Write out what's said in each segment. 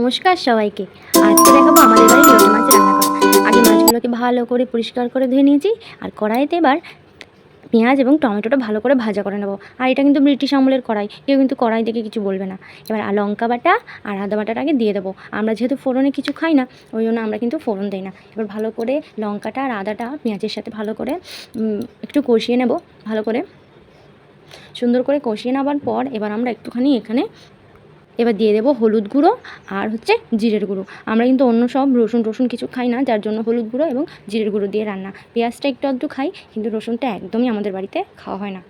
নমস্কার সবাইকে। আজকে দেখাবো আমাদের বাড়ির লোটে মাছ রান্না করা। আগে মাছগুলোকে ভালো করে পরিষ্কার করে ধুয়ে নিয়েছি, আর কড়াইতে এবার পেঁয়াজ এবং টমেটোটা ভালো করে ভাজা করে নেবো। আর এটা কিন্তু ব্রিটিশ আমলের কড়াই, কেউ কিন্তু কড়াই দেখে কিছু বলবে না। এবার লঙ্কা বাটা আর আদা বাটাটা আগে দিয়ে দেবো। আমরা যেহেতু ফোড়নে কিছু খাই না, ওই জন্য আমরা কিন্তু ফোড়ন দিই না। এবার ভালো করে লঙ্কাটা আর আদাটা পেঁয়াজের সাথে ভালো করে একটু কষিয়ে নেব। ভালো করে সুন্দর করে কষিয়ে নেওয়ার পর এবার আমরা একটুখানি এবার দিয়ে দেবো হলুদ গুঁড়ো আর জিরের গুঁড়ো। আমরা কিন্তু অন্য সব রসুন কিছু খাই না, যার জন্য হলুদ গুঁড়ো এবং জিরের গুঁড়ো দিয়ে রান্না। পেঁয়াজটা একটু আধটু খাই, কিন্তু রসুনটা একদমই আমাদের বাড়িতে খাওয়া হয় না।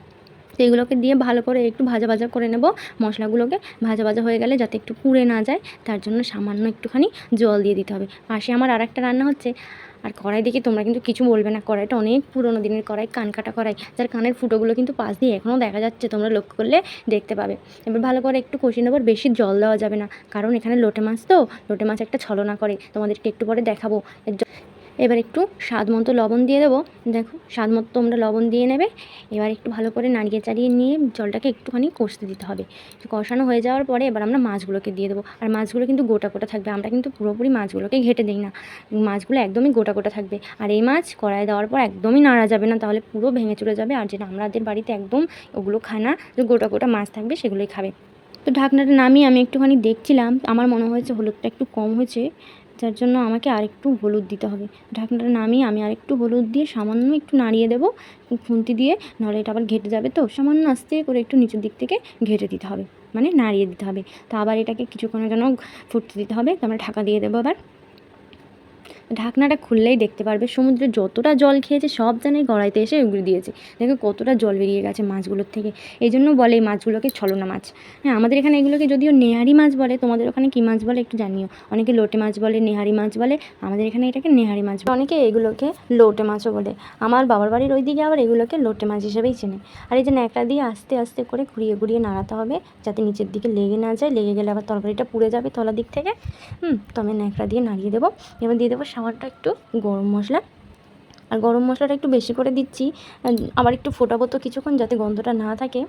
তো এগুলোকে দিয়ে ভালো করে একটু ভাজা করে নেব। মশলাগুলোকে ভাজা হয়ে গেলে যাতে একটু পুড়ে না যায়, তার জন্য সামান্য একটুখানি জল দিয়ে দিতে হবে। পাশে আমার আরেকটা রান্না হচ্ছে। আর কড়াই দেখে তোমরা কিন্তু কিছু বলবে না, কড়াইটা অনেক পুরোনো দিনের কড়াই, কান কাটা কড়াই, যার কানের ফুটোগুলো কিন্তু পাশ দিয়ে এখনও দেখা যাচ্ছে, তোমরা লক্ষ্য করলে দেখতে পাবে। এবার ভালো করে একটু কষিয়ে নেবার, বেশি জল দেওয়া যাবে না, কারণ এখানে লোটে মাছ, তো লোটে মাছ একটা ছলনা করে, তোমাদেরকে একটু পরে দেখাবো। এবার একটু স্বাদ মতো লবণ দিয়ে দেবো। দেখো, স্বাদ মতো তোমরা লবণ দিয়ে নেবে। এবার একটু ভালো করে নাড়িয়ে চাড়িয়ে নিয়ে জলটাকে একটুখানি কষতে দিতে হবে। কষানো হয়ে যাওয়ার পরে এবার আমরা মাছগুলোকে দিয়ে দেবো। আর মাছগুলো কিন্তু গোটা থাকবে, আমরা কিন্তু পুরোপুরি মাছগুলোকে ঘেটে দিই না, মাছগুলো একদমই গোটা থাকবে। আর এই মাছ কড়াই দেওয়ার পর একদমই নাড়া যাবে না, তাহলে পুরো ভেঙে চলে যাবে। আর যেটা আমাদের বাড়িতে একদম ওগুলো খায় না, যে গোটা মাছ থাকবে সেগুলোই খাবে। তো ঢাকনাটা নামিয়ে আমি একটুখানি দেখছিলাম, আমার মনে হয়েছে হলুদটা একটু কম হয়েছে, যার জন্য আমাকে আরেকটু হলুদ দিতে হবে। ঢাকনাটা নামিয়ে আমি আরেকটু হলুদ দিয়ে সামান্য একটু নাড়িয়ে দেবো খুন্তি দিয়ে, নাহলে এটা আবার ঘেটে যাবে। তো সামান্য আস্তে করে একটু নিচের দিক থেকে ঘেটে দিতে হবে, মানে নাড়িয়ে দিতে হবে। তো আবার এটাকে কিছুক্ষণের জন্য ফুটতে দিতে হবে। তো আমরা ঢাকা দিয়ে দেবো। আবার ঢাকনাটা খুললেই দেখতে পারবে সমুদ্রে যতটা জল খেয়েছে সব জানে গড়াইতে এসে উগড়ে দিয়েছে। দেখো কতটা জল বেরিয়ে গেছে মাছগুলোর থেকে। এই জন্য বলে এই মাছগুলোকে ছলনা মাছ। হ্যাঁ, আমাদের এখানে এগুলোকে যদিও নেহারি মাছ বলে, তোমাদের ওখানে কী মাছ বলে একটু জানিও। অনেকে লোটে মাছ বলে, নেহারি মাছ বলে, আমাদের এখানে এটাকে নেহারি মাছ বলে। অনেকে এগুলোকে লোটে মাছও বলে। আমার বাবার বাড়ির ওই দিকে আবার এগুলোকে লোটে মাছ হিসেবেই চেনে। আর এই যে ন্যাকড়া দিয়ে আস্তে আস্তে করে ঘুরিয়ে নাড়াতে হবে, যাতে নিচের দিকে লেগে না যায়। লেগে গেলে আবার তরকারিটা পুড়ে যাবে তলার দিক থেকে। তো আমি ন্যাকড়া দিয়ে নাড়িয়ে দেবো। এবার দিয়ে দেবো সামান্য একটু গরম মশলা। আর গরম মশলাটা একটু বেশি করে দিচ্ছি, আবার একটু ফোটাবো তো কিছুক্ষণ, যাতে গন্ধটা না থাকে।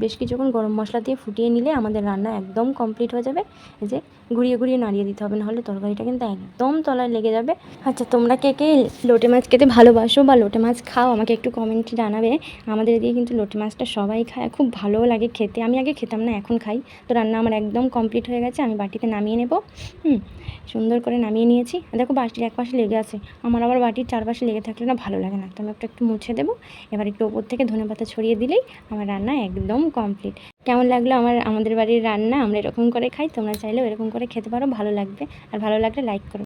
বেশ কিছুক্ষণ গরম মশলা দিয়ে ফুটিয়ে নিলে আমাদের রান্না একদম কমপ্লিট হয়ে যাবে। এই যে ঘুরিয়ে নাড়িয়ে দিতে হবে, নাহলে তরকারিটা কিন্তু একদম তলায় লেগে যাবে। আচ্ছা, তোমরা কে লোটে মাছ খেতে ভালোবাসো বা লোটে মাছ খাও, আমাকে একটু কমেন্টে জানাবে। আমাদের এদিকে কিন্তু লোটে মাছটা সবাই খায়, খুব ভালোও লাগে খেতে। আমি আগে খেতাম না, এখন খাই। তো রান্না আমার একদম কমপ্লিট হয়ে গেছে, আমি বাটিতে নামিয়ে নেব। সুন্দর করে নামিয়ে নিয়েছি। দেখো, বাটির এক পাশে লেগে আছে, আমার আবার বাটির চারপাশে লেগে থাকলে না ভালো লাগে না, তো আমি একটু মুছে দেবো। এবার একটু ওপর থেকে ধনেপাতা ছড়িয়ে দিলেই আমার রান্না একদম কমপ্লিট। কেমন লাগলো আমাদের বাড়ির রান্না? আমরা এরকম করে খাই, তোমরা চাইলেও এরকম করে খেতে পারো, ভালো লাগবে। আর ভালো লাগলে লাইক করো।